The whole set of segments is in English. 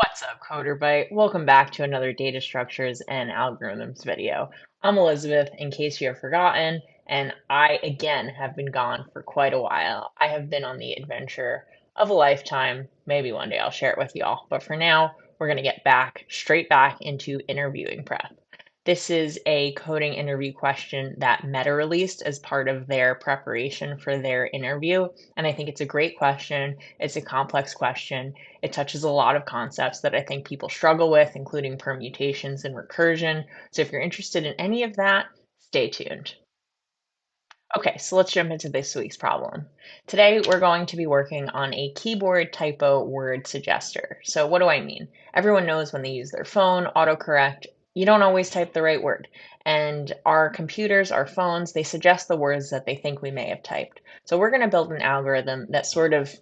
What's up, CoderByte? Welcome back to another data structures and algorithms video. I'm Elizabeth, in case you have forgotten, and I again have been gone for quite a while. I have been on the adventure of a lifetime. Maybe one day I'll share it with y'all, but for now, we're going to get straight back into interviewing prep. This is a coding interview question that Meta released as part of their preparation for their interview, and I think it's a great question. It's a complex question. It touches a lot of concepts that I think people struggle with, including permutations and recursion. So if you're interested in any of that, stay tuned. Okay, so let's jump into this week's problem. Today, we're going to be working on a keyboard typo word suggester. So what do I mean? Everyone knows when they use their phone, autocorrect, you don't always type the right word. And our computers, our phones, they suggest the words that they think we may have typed. So we're going to build an algorithm that sort of,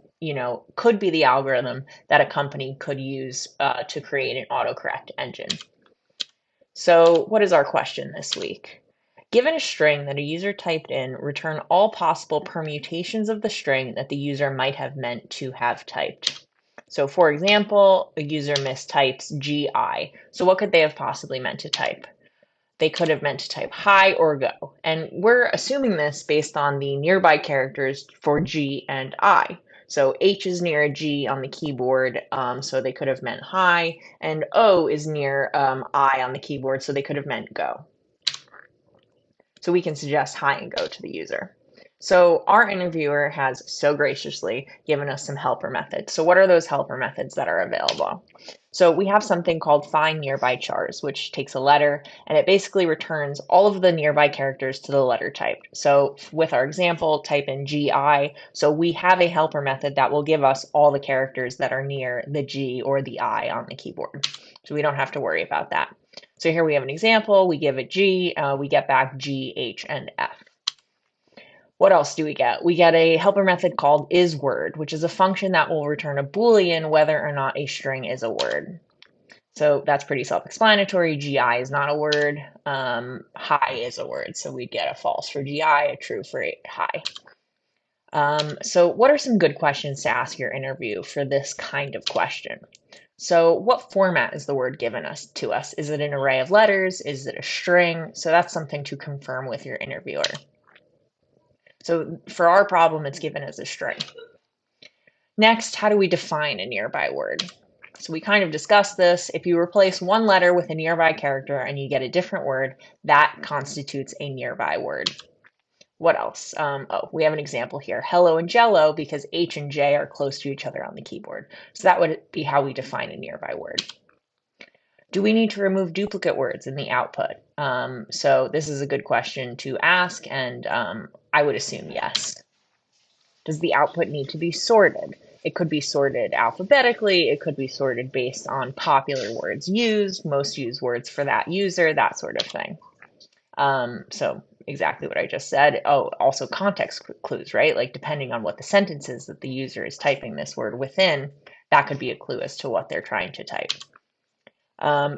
could be the algorithm that a company could use to create an autocorrect engine. So what is our question this week? Given a string that a user typed in, return all possible permutations of the string that the user might have meant to have typed. So for example, a user mistypes GI. So what could they have possibly meant to type? They could have meant to type hi or go. And we're assuming this based on the nearby characters for G and I. So H is near a G on the keyboard, so they could have meant hi, and O is near I on the keyboard, so they could have meant go. So we can suggest hi and go to the user. So our interviewer has so graciously given us some helper methods. So what are those helper methods that are available? So we have something called find nearby chars, which takes a letter and it basically returns all of the nearby characters to the letter type. So with our example, type in GI. So we have a helper method that will give us all the characters that are near the G or the I on the keyboard. So we don't have to worry about that. So here we have an example. We give it G, we get back G, H, and F. What else do we get? We get a helper method called isWord, which is a function that will return a Boolean whether or not a string is a word. So that's pretty self-explanatory. GI is not a word. Hi is a word. So we get a false for GI, a true for hi. So what are some good questions to ask your interview for this kind of question? So what format is the word given to us? Is it an array of letters? Is it a string? So that's something to confirm with your interviewer. So for our problem, it's given as a string. Next, how do we define a nearby word? So we kind of discussed this. If you replace one letter with a nearby character and you get a different word, that constitutes a nearby word. What else? We have an example here. Hello and Jello, because H and J are close to each other on the keyboard. So that would be how we define a nearby word. Do we need to remove duplicate words in the output? So this is a good question to ask, and I would assume yes. Does the output need to be sorted? It could be sorted alphabetically. It could be sorted based on popular words used, most used words for that user, that sort of thing. So exactly what I just said. Oh, also context clues, right? Like depending on what the sentence is that the user is typing this word within, that could be a clue as to what they're trying to type.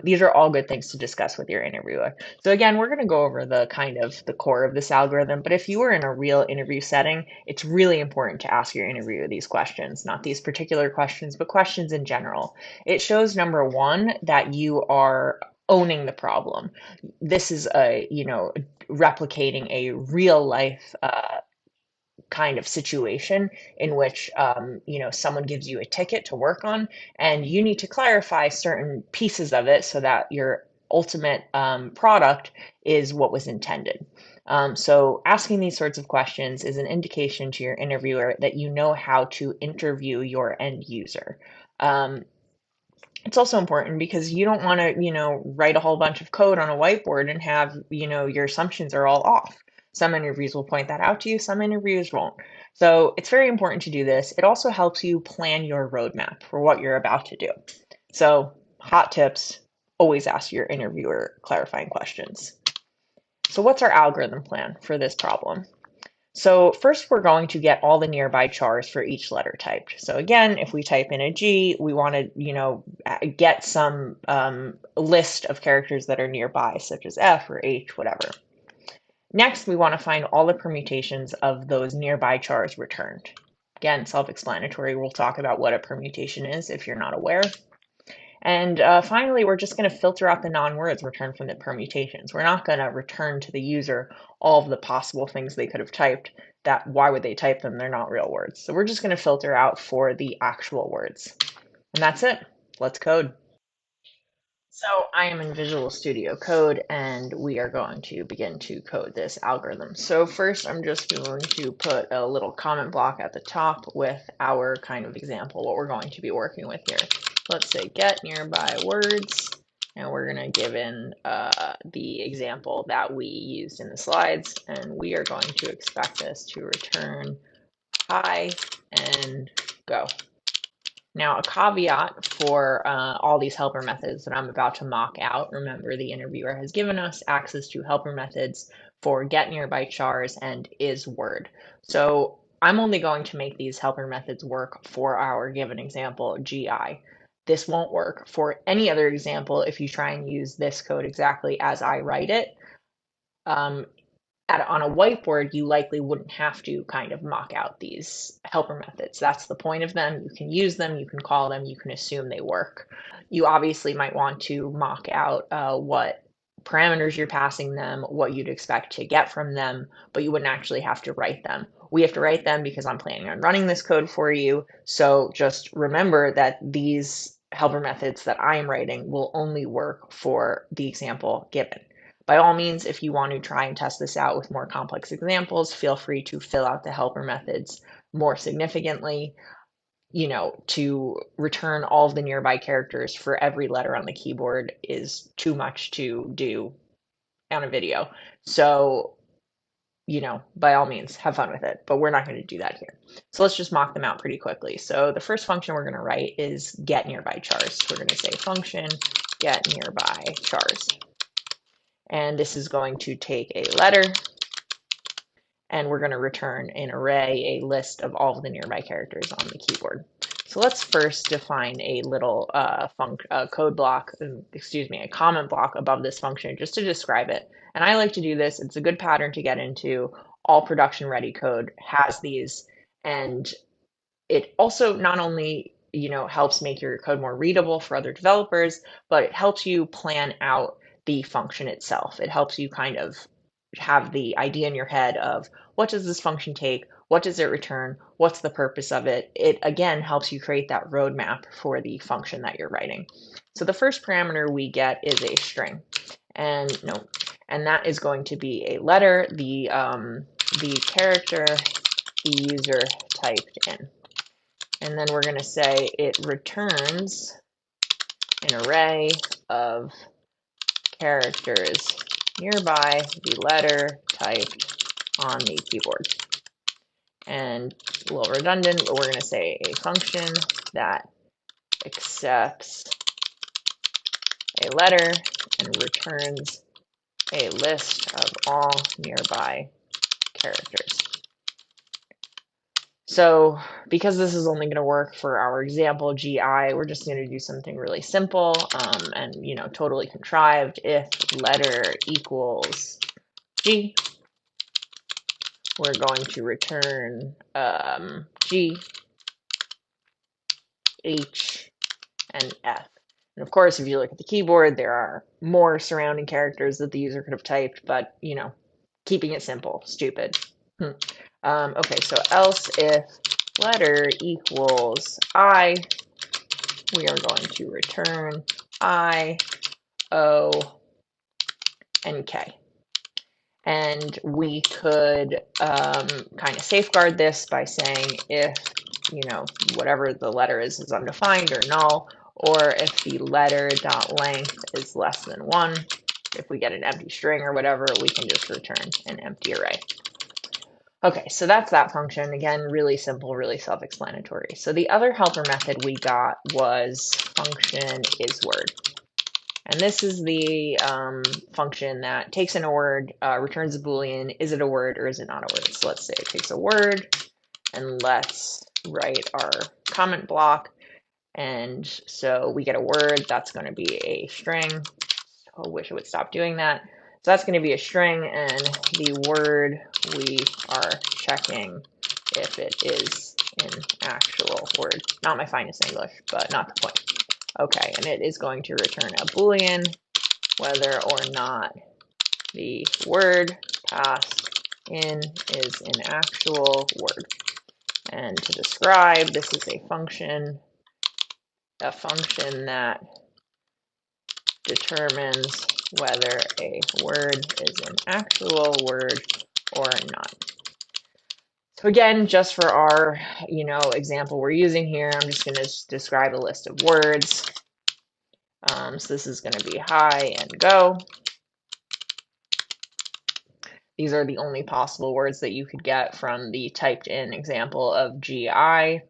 These are all good things to discuss with your interviewer. So again, we're going to go over the core of this algorithm, but if you were in a real interview setting, it's really important to ask your interviewer these questions, not these particular questions, but questions in general. It shows, number one, that you are owning the problem. This is replicating a real life kind of situation in which someone gives you a ticket to work on and you need to clarify certain pieces of it so that your ultimate product is what was intended. So asking these sorts of questions is an indication to your interviewer that you know how to interview your end user. It's also important because you don't want to, write a whole bunch of code on a whiteboard and have, your assumptions are all off. Some interviews will point that out to you, some interviews won't. So it's very important to do this. It also helps you plan your roadmap for what you're about to do. So hot tips, always ask your interviewer clarifying questions. So what's our algorithm plan for this problem? So first we're going to get all the nearby chars for each letter typed. So again, if we type in a G, we want to, get some list of characters that are nearby, such as F or H, whatever. Next, we want to find all the permutations of those nearby chars returned. Again, self-explanatory. We'll talk about what a permutation is if you're not aware. And finally, we're just going to filter out the non-words returned from the permutations. We're not going to return to the user all of the possible things they could have typed. That why would they type them? They're not real words. So we're just going to filter out for the actual words. And that's it. Let's code. So I am in Visual Studio Code, and we are going to begin to code this algorithm. So first, I'm just going to put a little comment block at the top with our kind of example, what we're going to be working with here. Let's say get nearby words, and we're going to give in the example that we used in the slides, and we are going to expect this to return hi and go. Now, a caveat for all these helper methods that I'm about to mock out, remember the interviewer has given us access to helper methods for get nearby chars and is word. So I'm only going to make these helper methods work for our given example, GI. This won't work for any other example if you try and use this code exactly as I write it. On a whiteboard, you likely wouldn't have to kind of mock out these helper methods. That's the point of them. You can use them, you can call them, you can assume they work. You obviously might want to mock out what parameters you're passing them, what you'd expect to get from them, but you wouldn't actually have to write them. We have to write them because I'm planning on running this code for you. So just remember that these helper methods that I am writing will only work for the example given. By all means, if you want to try and test this out with more complex examples, feel free to fill out the helper methods more significantly. To return all of the nearby characters for every letter on the keyboard is too much to do on a video. So, by all means, have fun with it, but we're not going to do that here. So let's just mock them out pretty quickly. So the first function we're going to write is get nearby chars. So we're going to say function get nearby chars. And this is going to take a letter, and we're going to return an array, a list of all of the nearby characters on the keyboard. So let's first define a little code block, a comment block above this function just to describe it. And I like to do this. It's a good pattern to get into. All production ready code has these, and it also not only helps make your code more readable for other developers, but it helps you plan out the function itself. It helps you kind of have the idea in your head of what does this function take? What does it return? What's the purpose of it? It again helps you create that roadmap for the function that you're writing. So the first parameter we get is a string, and that is going to be a letter, the character the user typed in. And then we're going to say it returns an array of characters nearby the letter typed on the keyboard. And a little redundant, but we're going to say a function that accepts a letter and returns a list of all nearby characters. So because this is only going to work for our example GI, we're just going to do something really simple and totally contrived. If letter equals G, we're going to return G, H, and F. And of course, if you look at the keyboard, there are more surrounding characters that the user could have typed, but keeping it simple, stupid. Okay, so else if letter equals I, we are going to return I, O, and K. And we could kind of safeguard this by saying if, whatever the letter is undefined or null, or if the letter dot length is less than 1, if we get an empty string or whatever, we can just return an empty array. Okay, so that's that function. Again, really simple, really self-explanatory. So the other helper method we got was function isWord. And this is the function that takes in a word, returns a Boolean, is it a word or is it not a word? So let's say it takes a word, and let's write our comment block. And so we get a word, that's going to be a string. I wish it would stop doing that. So that's going to be a string, and the word we are checking if it is an actual word. Not my finest English, but not the point. Okay, and it is going to return a Boolean whether or not the word passed in is an actual word. And to describe, this is a function that determines whether a word is an actual word or not. So again, just for our, example we're using here, I'm just going to describe a list of words. So this is going to be hi and go. These are the only possible words that you could get from the typed in example of GI.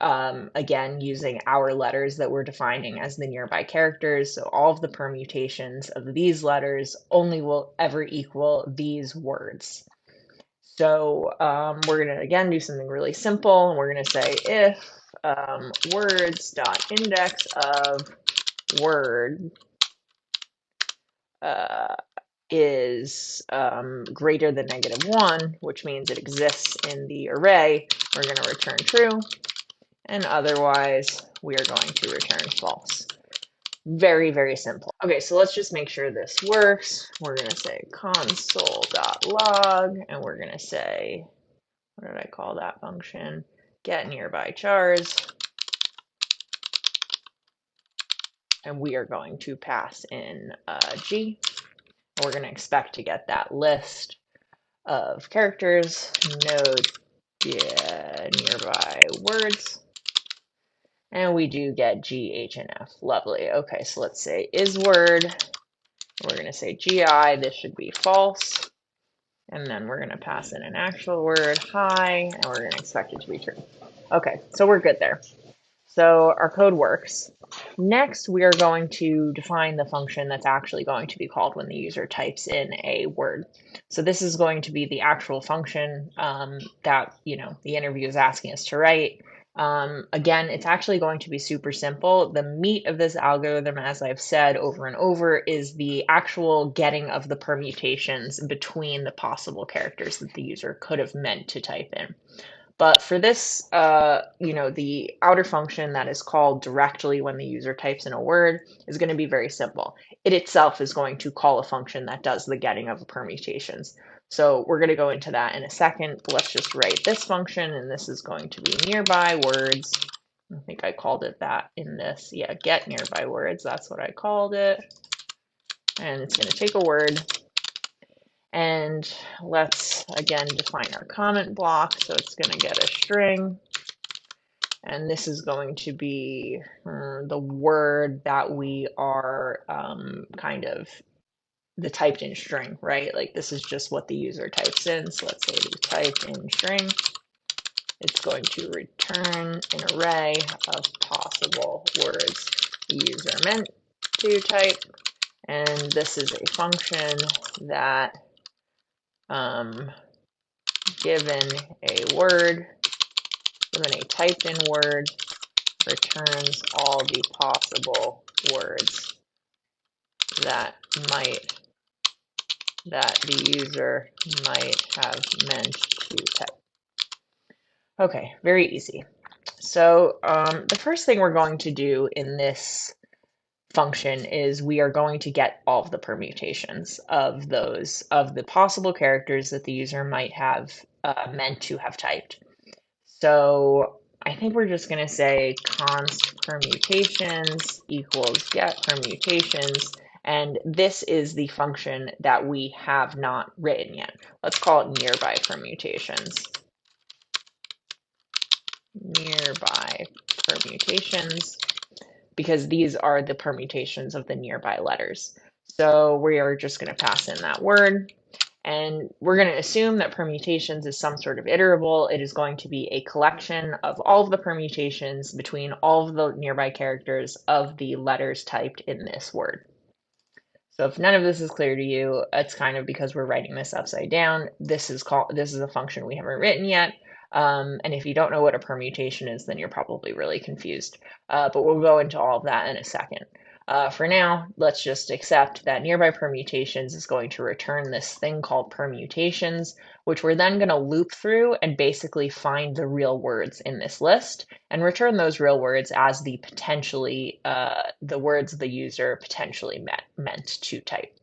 Again, using our letters that we're defining as the nearby characters. So all of the permutations of these letters only will ever equal these words. So we're going to, again, do something really simple. And we're going to say if words.index of word is greater than -1, which means it exists in the array, we're going to return true. And otherwise, we are going to return false. Very, very simple. Okay, so let's just make sure this works. We're going to say console.log, and we're going to say, what did I call that function? Get nearby chars. And we are going to pass in G. We're going to expect to get that list of characters, node nearby words. And we do get G, H, and F. Lovely. Okay, so let's say is word. We're going to say GI. This should be false. And then we're going to pass in an actual word, hi, and we're going to expect it to be true. Okay, so we're good there. So our code works. Next, we are going to define the function that's actually going to be called when the user types in a word. So this is going to be the actual function that the interview is asking us to write. Again, it's actually going to be super simple. The meat of this algorithm, as I've said over and over, is the actual getting of the permutations between the possible characters that the user could have meant to type in. But for this, the outer function that is called directly when the user types in a word is going to be very simple. It itself is going to call a function that does the getting of the permutations. So we're going to go into that in a second. Let's just write this function, and this is going to be nearby words. I think I called it that in this. Yeah, get nearby words. That's what I called it. And it's going to take a word. And let's, again, define our comment block. So it's going to get a string. And this is going to be the word that we are kind of the typed in string, right? Like this is just what the user types in. So let's say the typed in string. It's going to return an array of possible words the user meant to type. And this is a function that given a word, given a typed in word, returns all the possible words that the user might have meant to type. Okay, very easy. So the first thing we're going to do in this function is we are going to get all of the permutations of the possible characters that the user might have meant to have typed. So I think we're just going to say const permutations equals get permutations, and this is the function that we have not written yet. Let's call it nearby permutations. Nearby permutations, because these are the permutations of the nearby letters. So we are just going to pass in that word. And we're going to assume that permutations is some sort of iterable. It is going to be a collection of all of the permutations between all of the nearby characters of the letters typed in this word. So if none of this is clear to you, it's kind of because we're writing this upside down. This is a function we haven't written yet. And if you don't know what a permutation is, then you're probably really confused. But we'll go into all of that in a second. For now, let's just accept that nearby permutations is going to return this thing called permutations, which we're then going to loop through and basically find the real words in this list and return those real words as the the words the user potentially meant to type.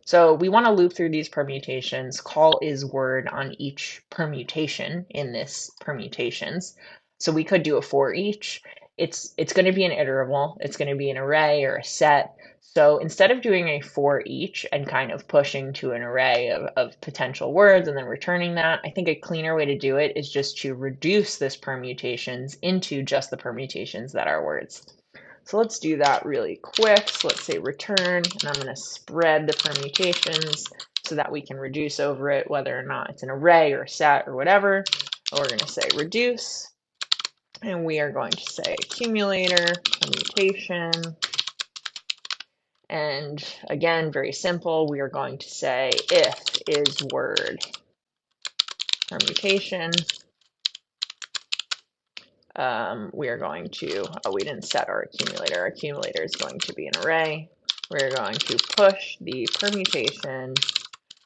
So we want to loop through these permutations, call is word on each permutation in this permutations. So we could do a for each. It's going to be an iterable. It's going to be an array or a set. So instead of doing a for each and kind of pushing to an array of potential words and then returning that, I think a cleaner way to do it is just to reduce this permutations into just the permutations that are words. So let's do that really quick. So let's say return, and I'm going to spread the permutations so that we can reduce over it, whether or not it's an array or a set or whatever. We're going to say reduce, and we are going to say accumulator, permutation, and again, very simple, we are going to say if is word permutation. We are going to, we didn't set our accumulator. Our accumulator is going to be an array. We're going to push the permutation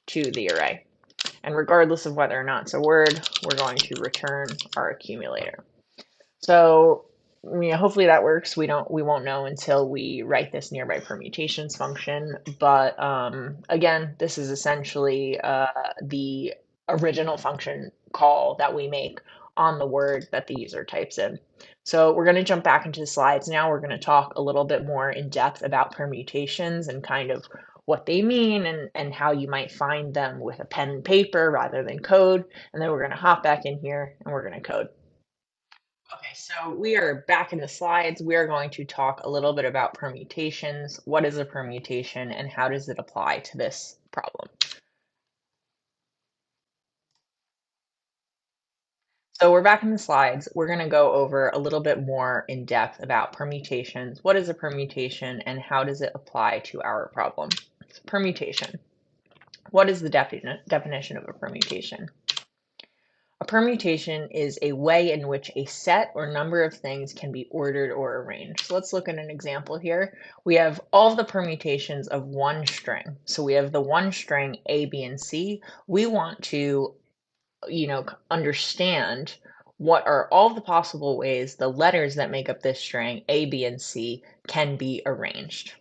to the array. And regardless of whether or not it's a word, we're going to return our accumulator. So hopefully that works. We won't know until we write this nearby permutations function. But again, this is essentially the original function call that we make on the word that the user types in. So we're going to jump back into the slides now. We're going to talk a little bit more in depth about permutations and kind of what they mean and how you might find them with a pen and paper rather than code. And then we're going to hop back in here and we're going to code. Okay, so we are back in the slides. We are going to talk a little bit about permutations. What is a permutation and how does it apply to this problem? So we're back in the slides. We're going to go over a little bit more in depth about permutations. What is a permutation and how does it apply to our problem? So permutation. What is the definition of a permutation? A permutation is a way in which a set or number of things can be ordered or arranged. So let's look at an example here. We have all the permutations of one string. So we have the one string A, B, and C. We want to, understand what are all the possible ways the letters that make up this string A, B, and C can be arranged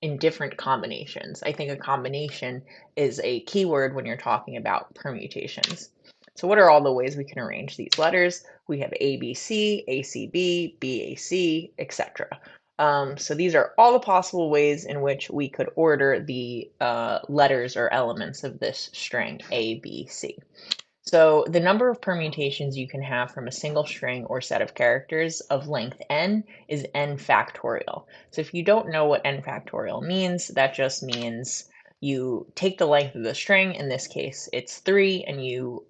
in different combinations. I think a combination is a keyword when you're talking about permutations. So what are all the ways we can arrange these letters? We have ABC, ACB, BAC, etc. So these are all the possible ways in which we could order the letters or elements of this string ABC. So the number of permutations you can have from a single string or set of characters of length n is n factorial. So if you don't know what n factorial means, that just means you take the length of the string, in this case it's 3, and you,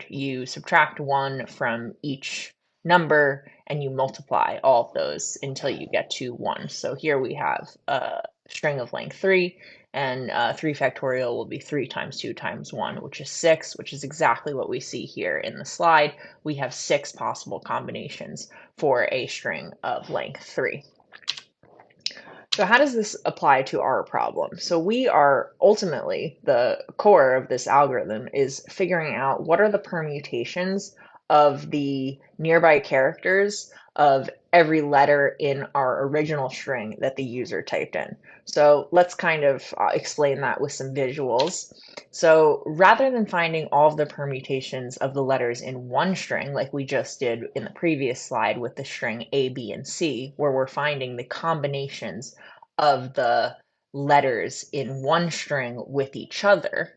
you subtract 1 from each number and you multiply all of those until you get to 1. So here we have a string of length 3, and 3 factorial will be 3 times 2 times 1, which is 6, which is exactly what we see here in the slide. We have 6 possible combinations for a string of length 3. So how does this apply to our problem? So we are ultimately, the core of this algorithm is figuring out what are the permutations of the nearby characters of every letter in our original string that the user typed in. So let's kind of explain that with some visuals. So rather than finding all of the permutations of the letters in one string, like we just did in the previous slide with the string A, B, and C, where we're finding the combinations of the letters in one string with each other,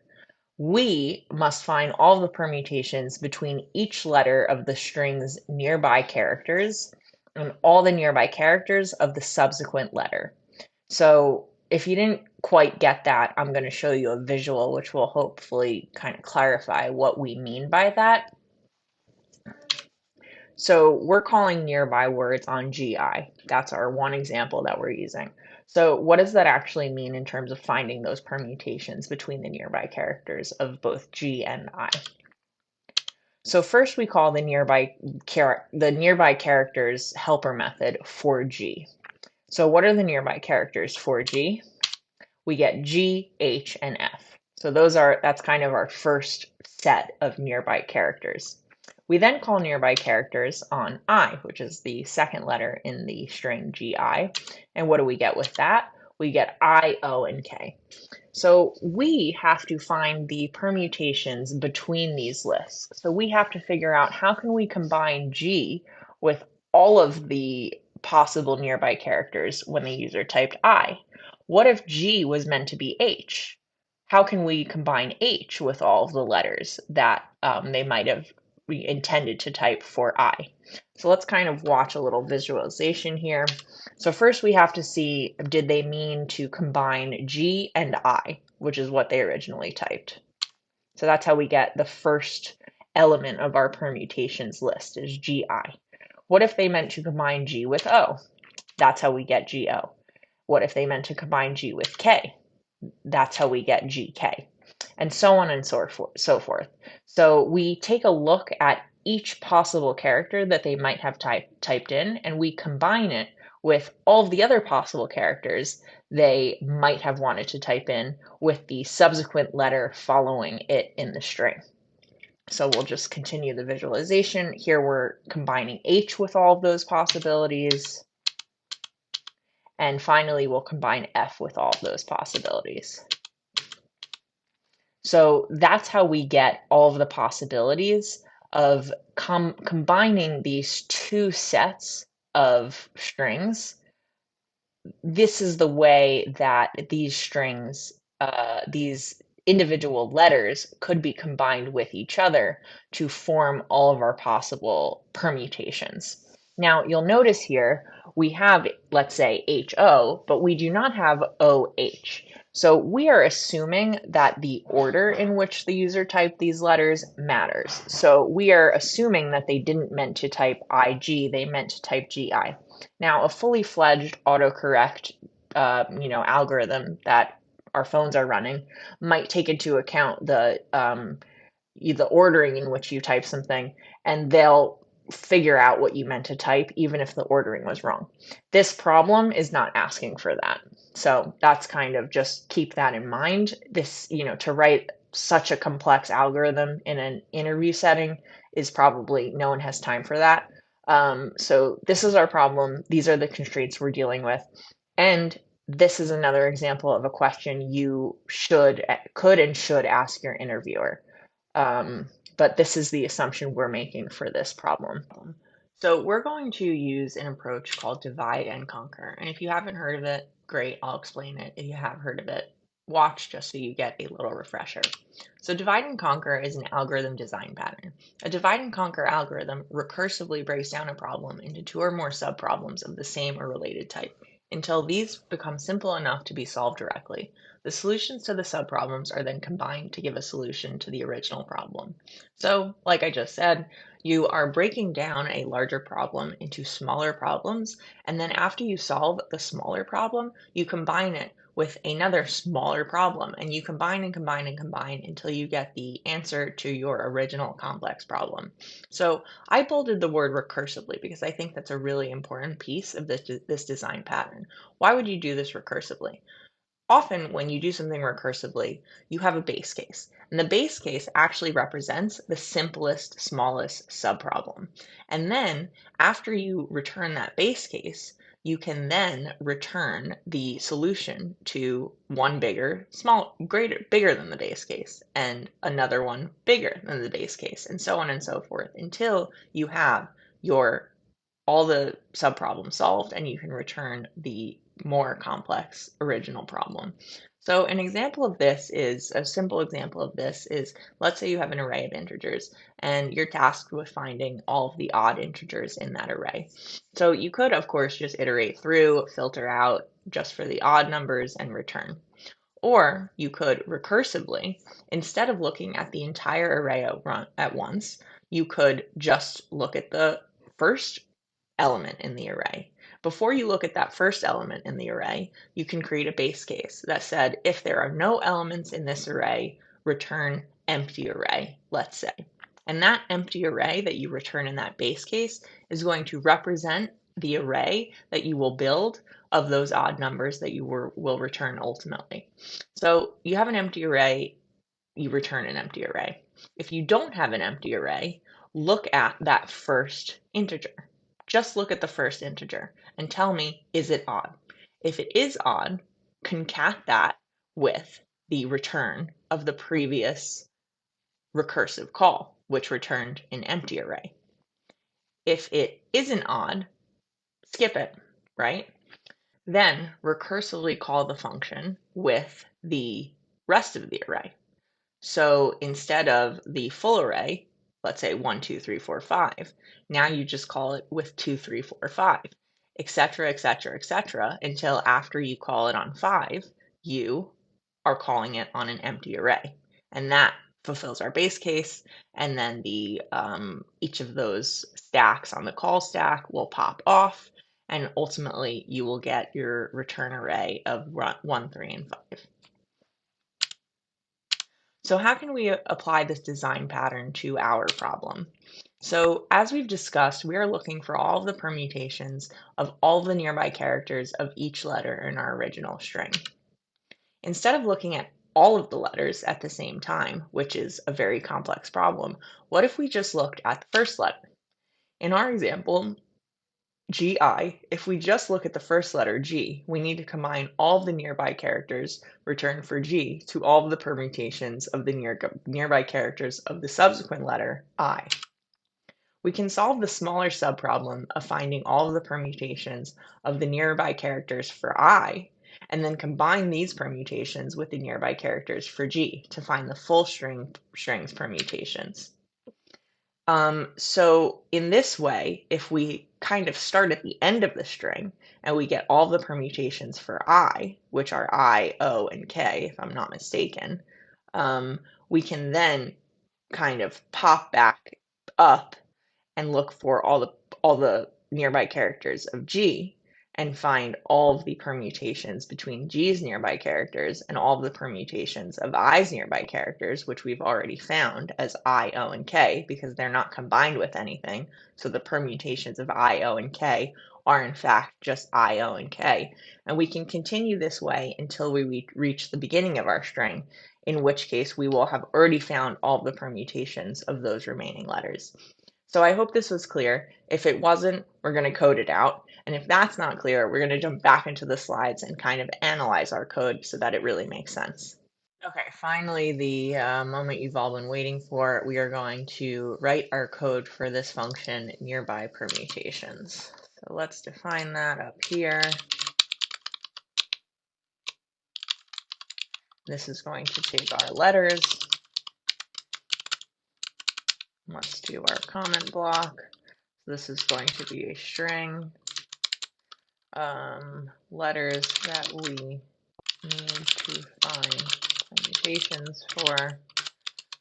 we must find all the permutations between each letter of the string's nearby characters and all the nearby characters of the subsequent letter. So if you didn't quite get that, I'm going to show you a visual which will hopefully kind of clarify what we mean by that. So we're calling nearby words on GI. That's our one example that we're using. So what does that actually mean in terms of finding those permutations between the nearby characters of both G and I? So first we call the nearby characters helper method for G. So what are the nearby characters for G? We get G, H, and F. So that's kind of our first set of nearby characters. We then call nearby characters on I, which is the second letter in the string GI. And what do we get with that? We get I, O, and K. So we have to find the permutations between these lists. So we have to figure out how can we combine G with all of the possible nearby characters when the user typed I. What if G was meant to be H? How can we combine H with all of the letters that they might have intended to type for I? So let's kind of watch a little visualization here. So first we have to see, did they mean to combine G and I, which is what they originally typed. So that's how we get the first element of our permutations list is GI. What if they meant to combine G with O? That's how we get GO. What if they meant to combine G with K? That's how we get GK, and so on and so forth. So we take a look at each possible character that they might have typed in, and we combine it with all of the other possible characters they might have wanted to type in with the subsequent letter following it in the string. So we'll just continue the visualization. Here we're combining H with all of those possibilities. And finally, we'll combine F with all of those possibilities. So that's how we get all of the possibilities of combining these two sets of strings. This is the way that these strings, these individual letters could be combined with each other to form all of our possible permutations. Now, you'll notice here we have, let's say, HO, but we do not have OH. So we are assuming that the order in which the user typed these letters matters. So we are assuming that they didn't meant to type IG, they meant to type GI. Now, a fully fledged autocorrect, algorithm that our phones are running might take into account the ordering in which you type something, and they'll figure out what you meant to type, even if the ordering was wrong. This problem is not asking for that. So that's kind of just keep that in mind. To write such a complex algorithm in an interview setting is probably no one has time for that. So this is our problem. These are the constraints we're dealing with. And this is another example of a question you could and should ask your interviewer. But this is the assumption we're making for this problem. So we're going to use an approach called divide and conquer. And if you haven't heard of it, great, I'll explain it. If you have heard of it, watch just so you get a little refresher. So divide and conquer is an algorithm design pattern. A divide and conquer algorithm recursively breaks down a problem into two or more subproblems of the same or related type until these become simple enough to be solved directly. The solutions to the subproblems are then combined to give a solution to the original problem. So, like I just said, you are breaking down a larger problem into smaller problems, and then after you solve the smaller problem, you combine it with another smaller problem, and you combine and combine and combine until you get the answer to your original complex problem. So I bolded the word recursively because I think that's a really important piece of this design pattern. Why would you do this recursively? Often when you do something recursively, you have a base case. And the base case actually represents the simplest, smallest subproblem. And then after you return that base case, you can then return the solution to one bigger than the base case, and another one bigger than the base case, and so on and so forth until you have all the subproblems solved and you can return the more complex original problem. So a simple example of this is, let's say you have an array of integers and you're tasked with finding all of the odd integers in that array. So you could, of course, just iterate through, filter out just for the odd numbers and return. Or you could recursively, instead of looking at the entire array at once, you could just look at the first element in the array. Before you look at that first element in the array, you can create a base case that said, if there are no elements in this array, return empty array, let's say. And that empty array that you return in that base case is going to represent the array that you will build of those odd numbers that you will return ultimately. So you have an empty array, you return an empty array. If you don't have an empty array, look at that first integer. Just look at the first integer and tell me, is it odd? If it is odd, concat that with the return of the previous recursive call, which returned an empty array. If it isn't odd, skip it, right? Then recursively call the function with the rest of the array. So instead of the full array, let's say 1, 2, 3, 4, 5, now you just call it with 2, 3, 4, 5, etc., etc., etc., until after you call it on 5, you are calling it on an empty array. And that fulfills our base case, and then the each of those stacks on the call stack will pop off, and ultimately you will get your return array of 1, 3, and 5. So how can we apply this design pattern to our problem? So as we've discussed, we are looking for all of the permutations of all the nearby characters of each letter in our original string. Instead of looking at all of the letters at the same time, which is a very complex problem, what if we just looked at the first letter? In our example, GI, if we just look at the first letter G, we need to combine all of the nearby characters returned for G to all of the permutations of the nearby characters of the subsequent letter I. We can solve the smaller subproblem of finding all of the permutations of the nearby characters for I, and then combine these permutations with the nearby characters for G to find the full string's permutations. So in this way, if we kind of start at the end of the string and we get all the permutations for I, which are I, O, and K, if I'm not mistaken, we can then kind of pop back up and look for all the nearby characters of G and find all of the permutations between G's nearby characters and all of the permutations of I's nearby characters, which we've already found as I, O, and K, because they're not combined with anything. So the permutations of I, O, and K are in fact just I, O, and K. And we can continue this way until we reach the beginning of our string, in which case we will have already found all the permutations of those remaining letters. So I hope this was clear. If it wasn't, we're going to code it out. And if that's not clear, we're going to jump back into the slides and kind of analyze our code so that it really makes sense. Okay, finally, the moment you've all been waiting for, we are going to write our code for this function, nearby permutations. So let's define that up here. This is going to take our letters. Let's do our comment block. This is going to be a string. Letters that we need to find permutations for,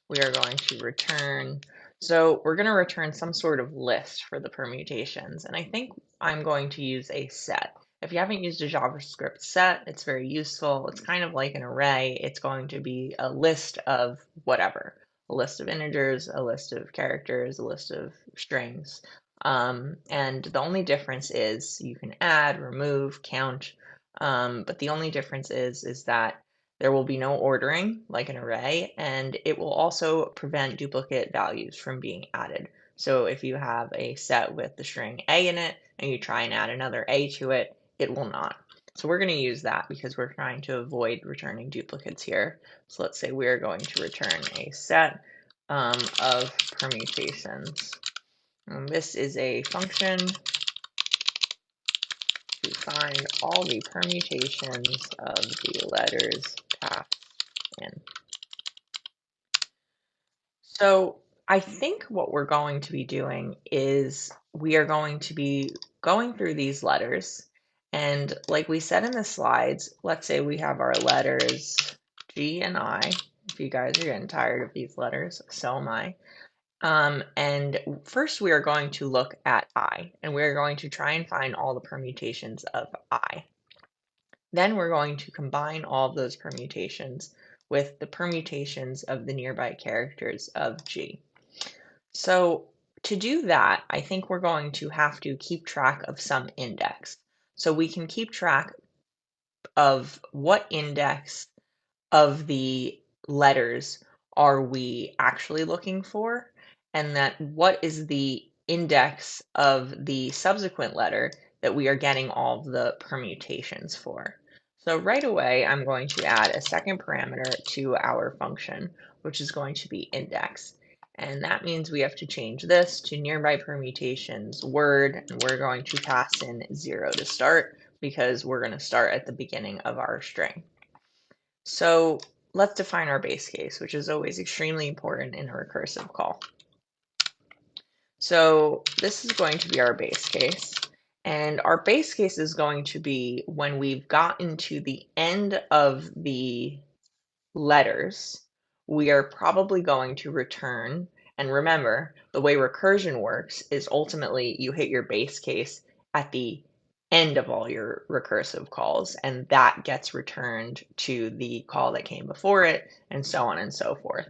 we are going to return. So we're going to return some sort of list for the permutations, and I think I'm going to use a set. If you haven't used a JavaScript set, it's very useful. It's kind of like an array. It's going to be a list of whatever, a list of integers, a list of characters, a list of strings. And the only difference is you can add, remove, count, but the only difference is that there will be no ordering like an array, and it will also prevent duplicate values from being added. So if you have a set with the string A in it and you try and add another A to it, it will not. So we're going to use that because we're trying to avoid returning duplicates here. So let's say we're going to return a set of permutations. And this is a function to find all the permutations of the letters passed in. So I think what we're going to be doing is we are going to be going through these letters, and like we said in the slides, let's say we have our letters G and I. If you guys are getting tired of these letters, so am I. And first we are going to look at I, and we're going to try and find all the permutations of I. Then we're going to combine all of those permutations with the permutations of the nearby characters of G. So to do that, I think we're going to have to keep track of some index. So we can keep track of what index of the letters are we actually looking for, and that what is the index of the subsequent letter that we are getting all of the permutations for. So right away, I'm going to add a second parameter to our function, which is going to be index. And that means we have to change this to nearby permutations word, and we're going to pass in 0 to start because we're going to start at the beginning of our string. So let's define our base case, which is always extremely important in a recursive call. So this is going to be our base case. And our base case is going to be when we've gotten to the end of the letters, we are probably going to return. And remember, the way recursion works is ultimately you hit your base case at the end of all your recursive calls, and that gets returned to the call that came before it, and so on and so forth.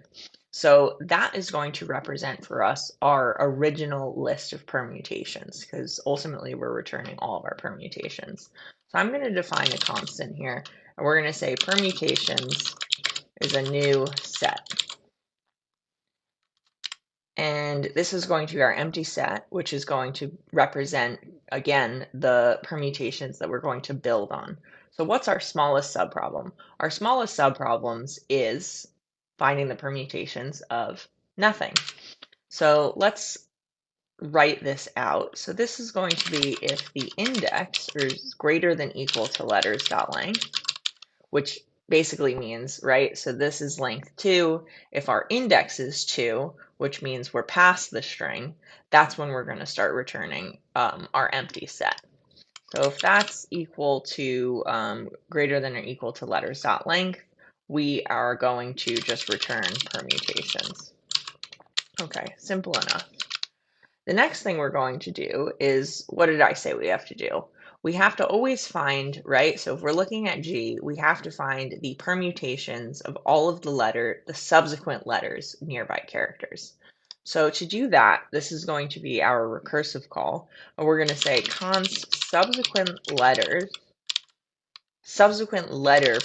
So that is going to represent for us our original list of permutations, because ultimately we're returning all of our permutations. So I'm going to define a constant here, and we're going to say permutations is a new set. And this is going to be our empty set, which is going to represent, again, the permutations that we're going to build on. So what's our smallest subproblem? Our smallest subproblems is finding the permutations of nothing. So let's write this out. So this is going to be if the index is greater than equal to letters.length, which basically means, right, so this is length 2. If our index is 2, which means we're past the string, that's when we're going to start returning our empty set. So if that's equal to greater than or equal to letters.length, we are going to just return permutations. Okay, simple enough. The next thing we're going to do is, what did I say we have to do? We have to always find, right? So if we're looking at G, we have to find the permutations of all of the subsequent letters nearby characters. So to do that, this is going to be our recursive call, and we're going to say const subsequent letter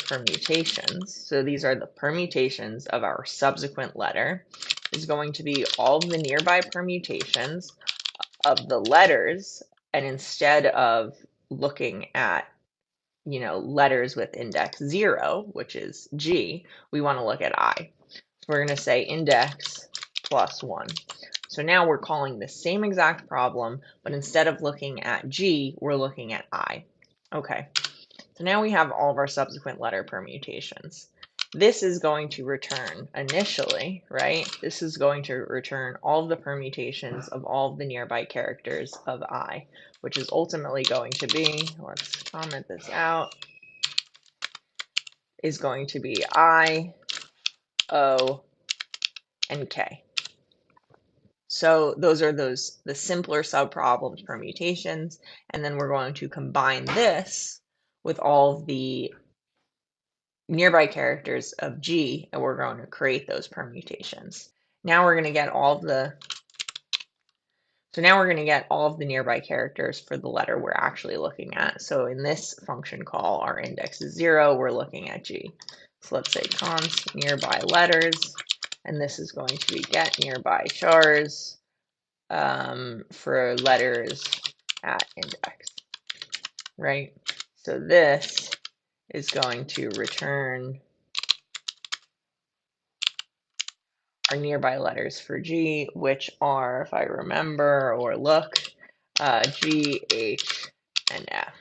permutations. So these are the permutations of our subsequent letter, is going to be all of the nearby permutations of the letters, and instead of looking at letters with index 0, which is G, we want to look at I. So we're going to say index plus 1. So now we're calling the same exact problem, but instead of looking at G, we're looking at I. Okay, so now we have all of our subsequent letter permutations. This is going to return initially, right? This is going to return all of the permutations of all of the nearby characters of I, which is ultimately going to be, let's comment this out, is going to be I, O, and K. So those are the simpler subproblems permutations, and then we're going to combine this with all of the nearby characters of G, and we're going to create those permutations. Now we're going to get all of the nearby characters for the letter we're actually looking at. So in this function call, our index is 0, we're looking at G. So let's say const nearby letters, and this is going to be get nearby chars for letters at index, right? So this is going to return our nearby letters for G, which are, if I remember or look, G, H, and F.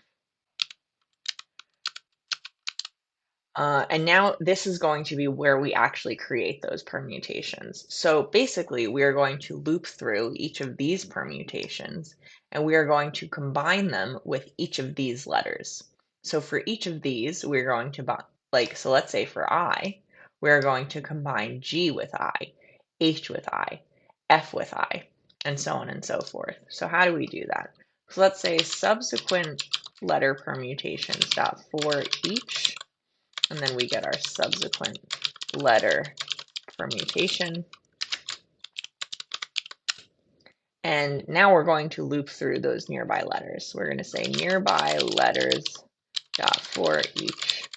And now this is going to be where we actually create those permutations. So basically, we are going to loop through each of these permutations, and we are going to combine them with each of these letters. So for each of these, we're going to, so let's say for I, we're going to combine G with I, H with I, F with I, and so on and so forth. So how do we do that? So let's say subsequent letter permutations dot for each, and then we get our subsequent letter permutation. And now we're going to loop through those nearby letters. We're going to say nearby letters dot for each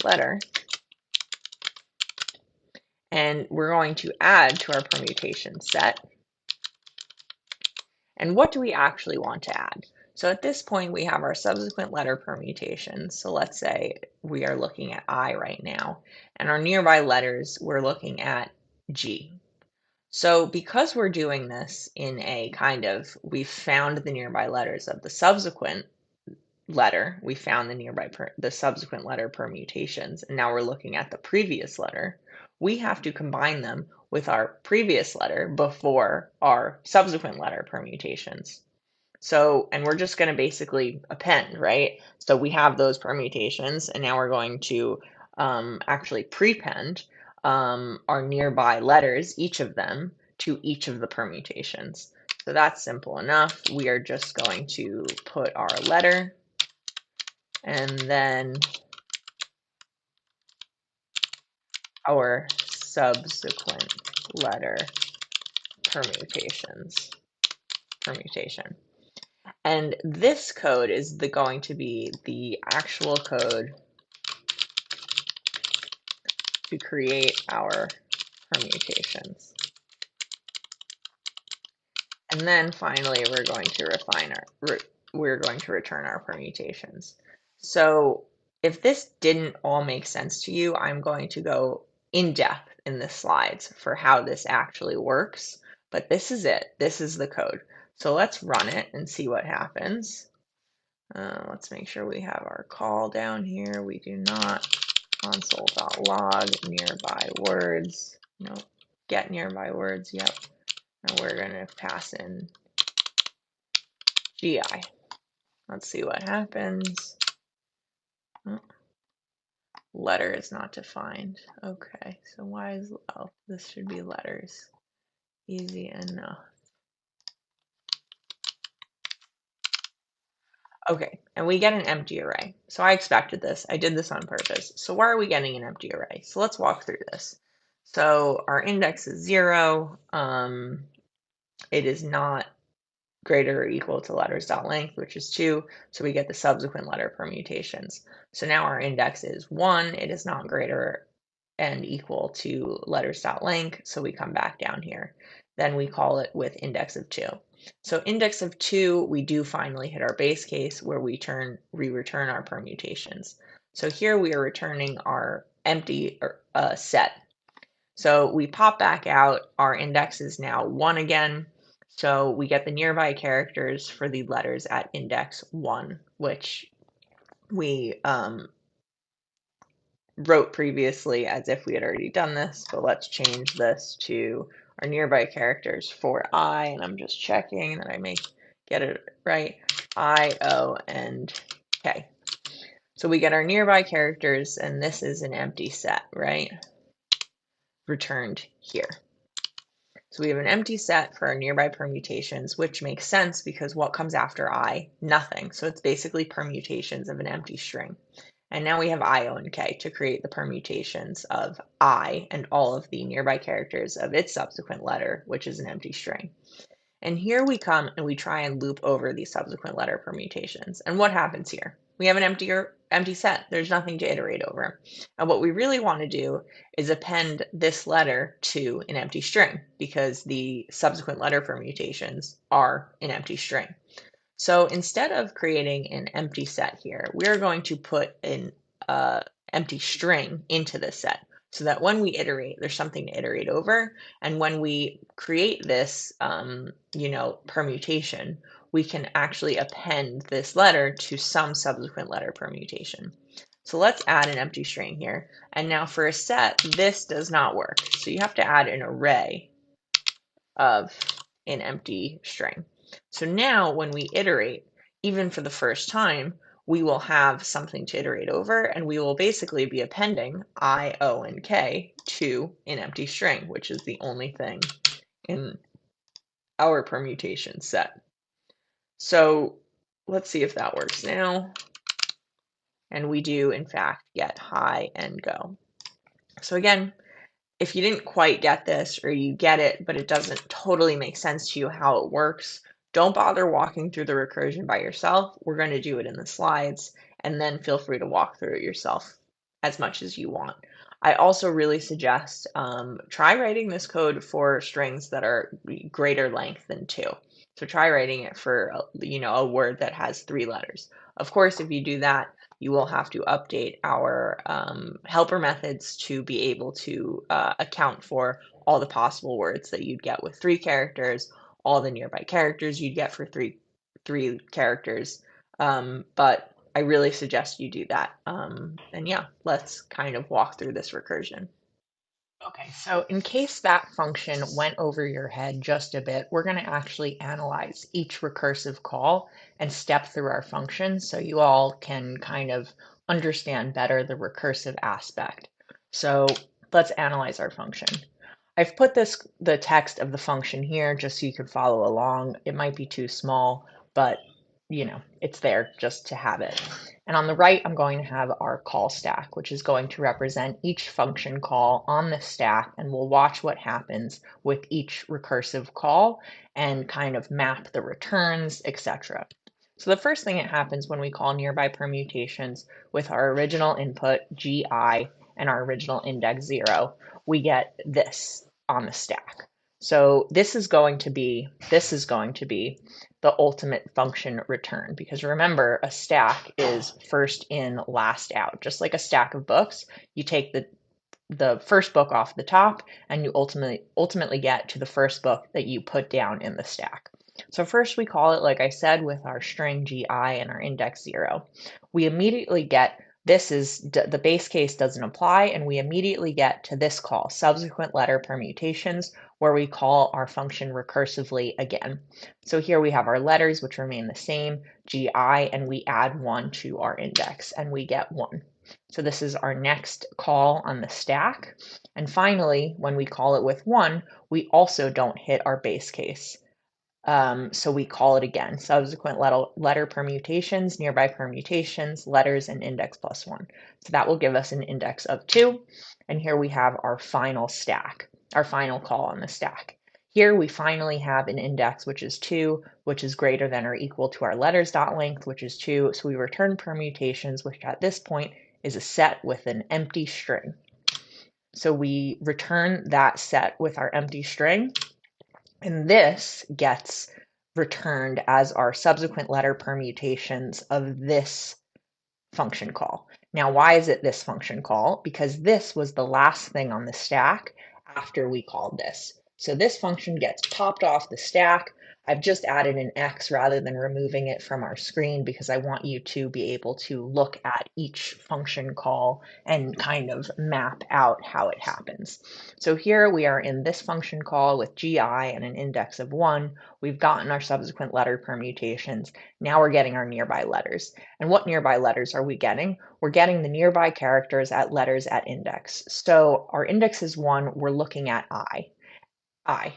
letter. And we're going to add to our permutation set. And what do we actually want to add? So at this point, we have our subsequent letter permutations. So let's say we are looking at I right now, and our nearby letters, we're looking at G. So because we're doing this in a kind of, we've found the nearby letters of the subsequent letter, we found the subsequent letter permutations, and now we're looking at the previous letter, we have to combine them with our previous letter before our subsequent letter permutations. So, and we're just going to basically append, right? So we have those permutations, and now we're going to actually prepend our nearby letters, each of them, to each of the permutations. So that's simple enough. We are just going to put our letter and then our subsequent letter permutation. And this code is going to be the actual code to create our permutations. And then finally, we're going to return our permutations. So if this didn't all make sense to you, I'm going to go in depth in the slides for how this actually works. But this is it. This is the code. So let's run it and see what happens. Let's make sure we have our call down here. We do not. Console.log nearby words. No, get nearby words. Yep. And we're going to pass in GI. Let's see what happens. Oh, letter is not defined. Okay, so why is, oh, this should be letters. Easy enough. Okay, and we get an empty array. So I expected this. I did this on purpose. So why are we getting an empty array? So let's walk through this. So our index is 0. It is not greater or equal to letters.length, which is 2, so we get the subsequent letter permutations. So now our index is 1, it is not greater and equal to letters.length, so we come back down here. Then we call it with index of 2. So index of 2, we do finally hit our base case where we return our permutations. So here we are returning our empty set. So we pop back out, our index is now 1 again. So we get the nearby characters for the letters at index 1, which we wrote previously as if we had already done this. But let's change this to our nearby characters for I, and I'm just checking that I get it right. I, O, and K. So we get our nearby characters, and this is an empty set, right? Returned here. So we have an empty set for our nearby permutations, which makes sense because what comes after I? Nothing. So it's basically permutations of an empty string. And now we have I, O, and K to create the permutations of I and all of the nearby characters of its subsequent letter, which is an empty string. And here we come and we try and loop over these subsequent letter permutations. And what happens here? We have an empty set. There's nothing to iterate over. And what we really want to do is append this letter to an empty string because the subsequent letter permutations are an empty string. So instead of creating an empty set here, we're going to put an empty string into this set so that when we iterate, there's something to iterate over. And when we create this, permutation, we can actually append this letter to some subsequent letter permutation. So let's add an empty string here. And now for a set, this does not work. So you have to add an array of an empty string. So now when we iterate, even for the first time, we will have something to iterate over, and we will basically be appending I, O, and K to an empty string, which is the only thing in our permutation set. So let's see if that works now. And we do, in fact, get hi and go. So again, if you didn't quite get this or you get it, but it doesn't totally make sense to you how it works, don't bother walking through the recursion by yourself. We're going to do it in the slides, and then feel free to walk through it yourself as much as you want. I also really suggest try writing this code for strings that are greater length than 2. So try writing it for a word that has 3 letters. Of course, if you do that, you will have to update our helper methods to be able to account for all the possible words that you'd get with 3 characters, all the nearby characters you'd get for three characters. But I really suggest you do that. And yeah, let's kind of walk through this recursion. Okay, so in case that function went over your head just a bit, we're going to actually analyze each recursive call and step through our function so you all can kind of understand better the recursive aspect. So let's analyze our function. I've put the text of the function here just so you can follow along. It might be too small, but it's there just to have it. And on the right, I'm going to have our call stack, which is going to represent each function call on the stack, and we'll watch what happens with each recursive call and kind of map the returns, etc. So the first thing that happens when we call nearby permutations with our original input, gi, and our original index 0, we get this on the stack. So this is going to be the ultimate function return, because remember, a stack is first in, last out. Just like a stack of books, you take the first book off the top and you ultimately get to the first book that you put down in the stack. So first we call it, like I said, with our string gi and our index 0. We immediately get the base case doesn't apply, and we immediately get to this call, subsequent letter permutations, where we call our function recursively again. So here we have our letters, which remain the same, gi, and we add 1 to our index, and we get 1. So this is our next call on the stack. And finally, when we call it with 1, we also don't hit our base case. So we call it again, subsequent letter permutations, nearby permutations, letters, and index plus 1. So that will give us an index of 2. And here we have our final stack, our final call on the stack. Here we finally have an index which is 2, which is greater than or equal to our letters.length, which is 2. So we return permutations, which at this point is a set with an empty string. So we return that set with our empty string. And this gets returned as our subsequent letter permutations of this function call. Now, why is it this function call? Because this was the last thing on the stack after we called this. So this function gets popped off the stack. I've just added an X rather than removing it from our screen because I want you to be able to look at each function call and kind of map out how it happens. So here we are in this function call with gi and an index of 1. We've gotten our subsequent letter permutations. Now we're getting our nearby letters. And what nearby letters are we getting? We're getting the nearby characters at letters at index. So our index is 1, we're looking at I,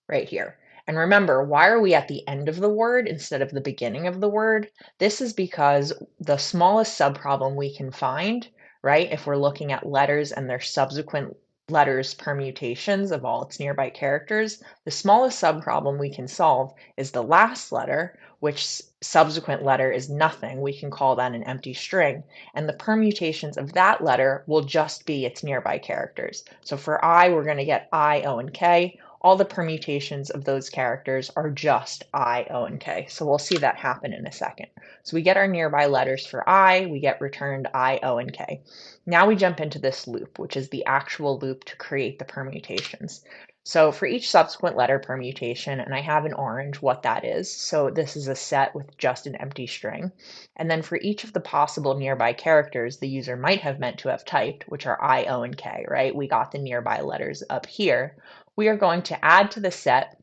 right here. And remember, why are we at the end of the word instead of the beginning of the word? This is because the smallest subproblem we can find, right, if we're looking at letters and their subsequent letters permutations of all its nearby characters, the smallest subproblem we can solve is the last letter, which subsequent letter is nothing. We can call that an empty string. And the permutations of that letter will just be its nearby characters. So for I, we're going to get I, O, and K. All the permutations of those characters are just I, O, and K. So we'll see that happen in a second. So we get our nearby letters for I, we get returned I, O, and K. Now we jump into this loop, which is the actual loop to create the permutations. So for each subsequent letter permutation, and I have in orange what that is, so this is a set with just an empty string. And then for each of the possible nearby characters the user might have meant to have typed, which are I, O, and K, right? We got the nearby letters up here. We are going to add to the set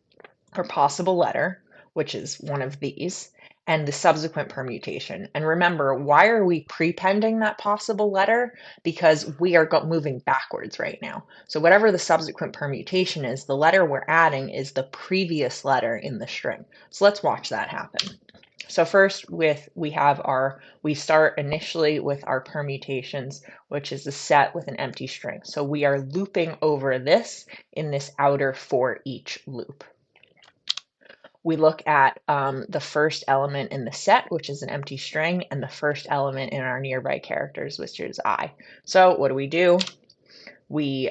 our possible letter, which is one of these, and the subsequent permutation. And remember, why are we prepending that possible letter? Because we are moving backwards right now. So whatever the subsequent permutation is, the letter we're adding is the previous letter in the string. So let's watch that happen. So first we start initially with our permutations, which is a set with an empty string. So we are looping over this in this outer for each loop. We look at the first element in the set, which is an empty string, and the first element in our nearby characters, which is I. So what do? We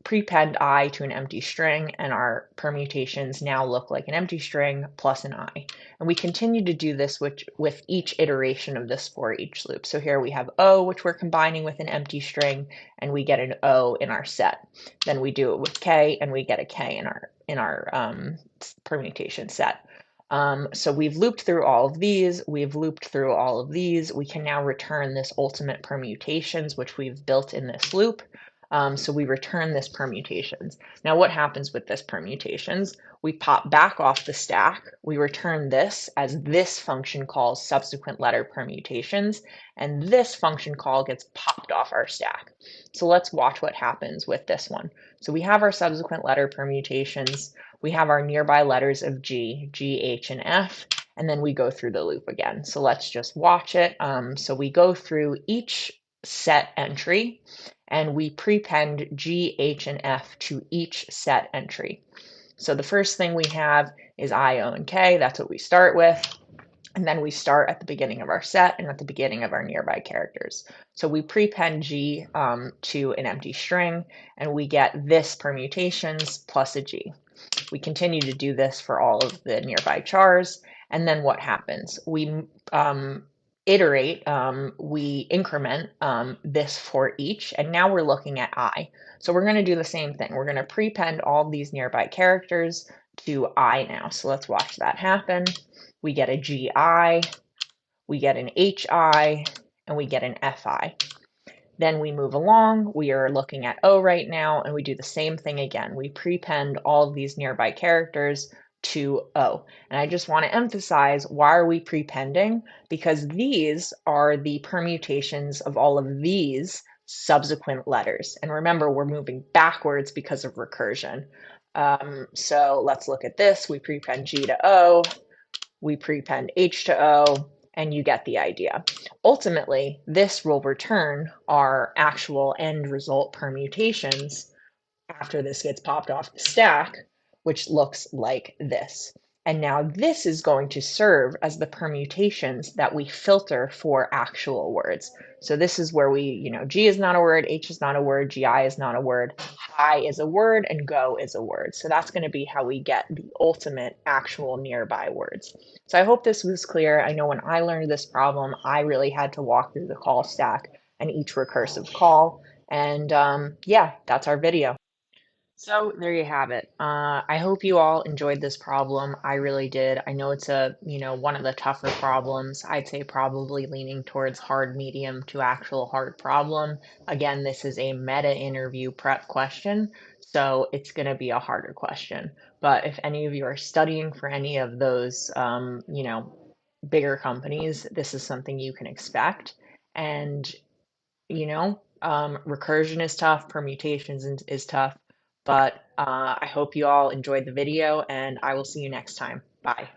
prepend I to an empty string, and our permutations now look like an empty string plus an I. And we continue to do this with each iteration of this for each loop. So here we have O, which we're combining with an empty string, and we get an O in our set. Then we do it with K, and we get a K in our permutation set. So we've looped through all of these, we've looped through all of these. We can now return this ultimate permutations, which we've built in this loop. So we return this permutations. Now what happens with this permutations? We pop back off the stack, we return this as this function calls subsequent letter permutations, and this function call gets popped off our stack. So let's watch what happens with this one. So we have our subsequent letter permutations, we have our nearby letters of G, H, and F, and then we go through the loop again. So let's just watch it. So we go through each set entry, and we prepend G, H, and F to each set entry. So the first thing we have is I, O, and K. That's what we start with. And then we start at the beginning of our set and at the beginning of our nearby characters. So we prepend G to an empty string, and we get this permutations plus a G. We continue to do this for all of the nearby chars. And then what happens? We iterate, we increment this for each, and now we're looking at I. So we're going to do the same thing. We're going to prepend all these nearby characters to I now. So let's watch that happen. We get a GI, we get an HI, and we get an FI. Then we move along, we are looking at O right now, and we do the same thing again. We prepend all of these nearby characters to O. And I just want to emphasize, why are we prepending? Because these are the permutations of all of these subsequent letters. And remember, we're moving backwards because of recursion. So let's look at this. We prepend G to O, we prepend H to O, and you get the idea. Ultimately, this will return our actual end result permutations after this gets popped off the stack, which looks like this. And now this is going to serve as the permutations that we filter for actual words. So this is where G is not a word, H is not a word, GI is not a word, hi is a word, and go is a word. So that's going to be how we get the ultimate actual nearby words. So I hope this was clear. I know when I learned this problem, I really had to walk through the call stack and each recursive call. And yeah, that's our video. So there you have it. I hope you all enjoyed this problem. I really did. I know it's one of the tougher problems. I'd say probably leaning towards hard medium to actual hard problem. Again, this is a meta interview prep question, so it's going to be a harder question. But if any of you are studying for any of those, bigger companies, this is something you can expect. And recursion is tough, permutations is tough, but I hope you all enjoyed the video, and I will see you next time. Bye.